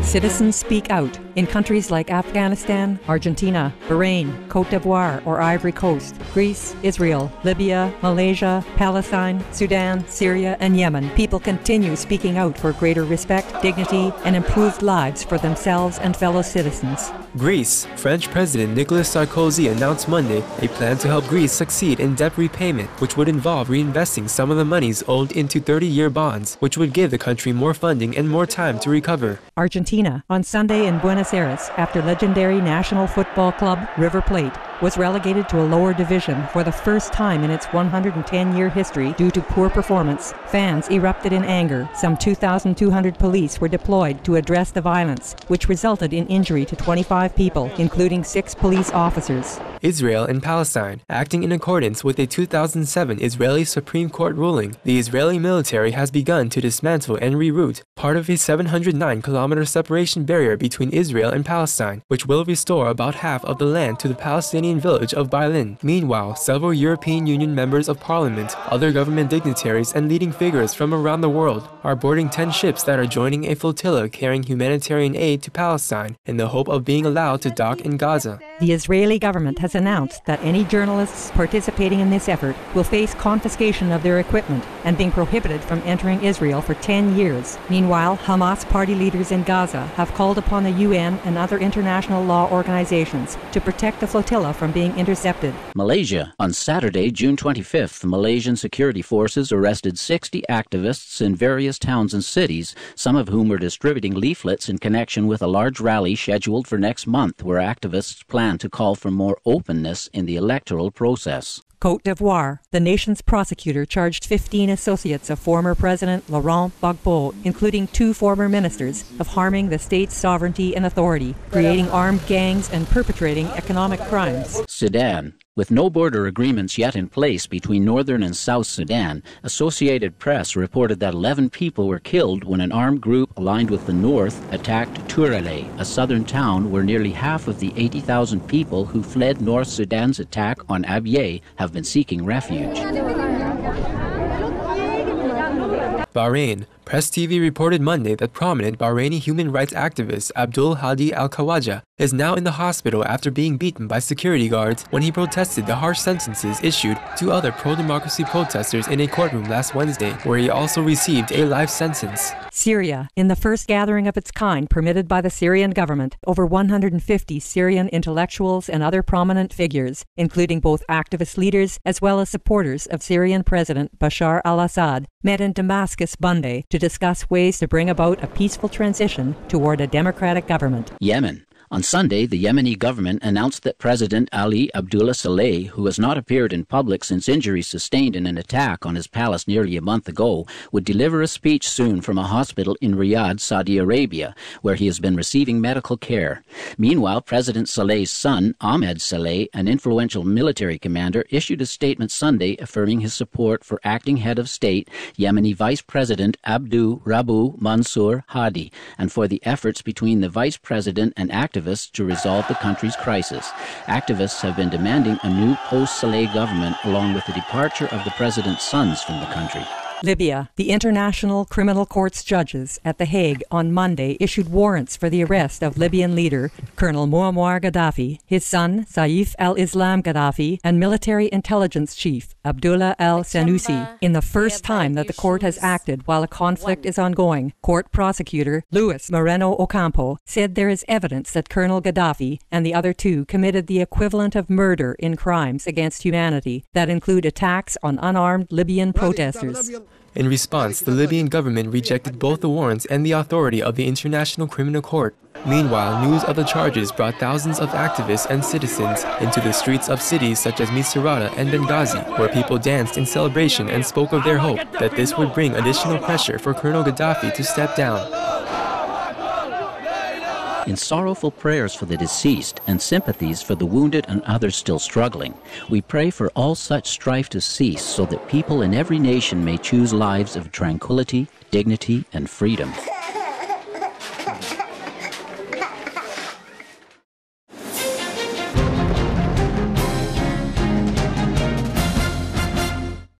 Citizens speak out in countries like Afghanistan, Argentina, Bahrain, Côte d'Ivoire or Ivory Coast, Greece, Israel, Libya, Malaysia, Palestine, Sudan, Syria and Yemen. People continue speaking out for greater respect, dignity and improved lives for themselves and fellow citizens. Greece. French President Nicolas Sarkozy announced Monday a plan to help Greece succeed in debt repayment, which would involve reinvesting some of the monies owed into 30-year bonds, which would give the country more funding and more time to recover. Argentina. On Sunday in Buenos Aires, after legendary national football club River Plate was relegated to a lower division for the first time in its 110-year history due to poor performance, fans erupted in anger. Some 2,200 police were deployed to address the violence, which resulted in injury to 25 people, including 6 police officers. Israel and Palestine. Acting in accordance with a 2007 Israeli Supreme Court ruling, the Israeli military has begun to dismantle and reroute part of a 709-kilometer separation barrier between Israel and Palestine, which will restore about half of the land to the Palestinian village of Bahrain. Meanwhile, several European Union members of parliament, other government dignitaries, and leading figures from around the world are boarding 10 ships that are joining a flotilla carrying humanitarian aid to Palestine in the hope of being allowed to dock in Gaza. The Israeli government has announced that any journalists participating in this effort will face confiscation of their equipment and being prohibited from entering Israel for 10 years. Meanwhile, Hamas party leaders in Gaza have called upon the UN and other international law organizations to protect the flotilla from being intercepted. Malaysia. On Saturday, June 25th, Malaysian security forces arrested 60 activists in various towns and cities, some of whom were distributing leaflets in connection with a large rally scheduled for next month, where activists plan to call for more openness in the electoral process. Côte d'Ivoire. The nation's prosecutor charged 15 associates of former President Laurent Gbagbo, including 2 former ministers, of harming the state's sovereignty and authority, creating armed gangs and perpetrating economic crimes. Sudan. With no border agreements yet in place between Northern and South Sudan, Associated Press reported that 11 people were killed when an armed group aligned with the North attacked Turale, a southern town where nearly half of the 80,000 people who fled North Sudan's attack on Abyei have been seeking refuge. Bahrain. Press TV reported Monday that prominent Bahraini human rights activist Abdul Hadi Al-Khawaja is now in the hospital after being beaten by security guards when he protested the harsh sentences issued to other pro-democracy protesters in a courtroom last Wednesday, where he also received a life sentence. Syria. In the first gathering of its kind permitted by the Syrian government, over 150 Syrian intellectuals and other prominent figures, including both activist leaders as well as supporters of Syrian President Bashar al-Assad, met in Damascus Monday to discuss ways to bring about a peaceful transition toward a democratic government. Yemen. On Sunday, the Yemeni government announced that President Ali Abdullah Saleh, who has not appeared in public since injuries sustained in an attack on his palace nearly a month ago, would deliver a speech soon from a hospital in Riyadh, Saudi Arabia, where he has been receiving medical care. Meanwhile, President Saleh's son, Ahmed Saleh, an influential military commander, issued a statement Sunday affirming his support for acting head of state, Yemeni Vice President Abdu Rabu Mansour Hadi, and for the efforts between the Vice President and activists to resolve the country's crisis. Activists have been demanding a new post-Saleh government along with the departure of the president's sons from the country. Libya. The International Criminal Court's judges at The Hague on Monday issued warrants for the arrest of Libyan leader Colonel Muammar Gaddafi, his son Saif al-Islam Gaddafi, and military intelligence chief Abdullah al-Senussi, in the first time that the court has acted while a conflict is ongoing. Court prosecutor Luis Moreno-Ocampo said there is evidence that Colonel Gaddafi and the other 2 committed the equivalent of murder in crimes against humanity that include attacks on unarmed Libyan protesters. In response, the Libyan government rejected both the warrants and the authority of the International Criminal Court. Meanwhile, news of the charges brought thousands of activists and citizens into the streets of cities such as Misrata and Benghazi, where people danced in celebration and spoke of their hope that this would bring additional pressure for Colonel Gaddafi to step down. In sorrowful prayers for the deceased and sympathies for the wounded and others still struggling, we pray for all such strife to cease so that people in every nation may choose lives of tranquility, dignity, and freedom.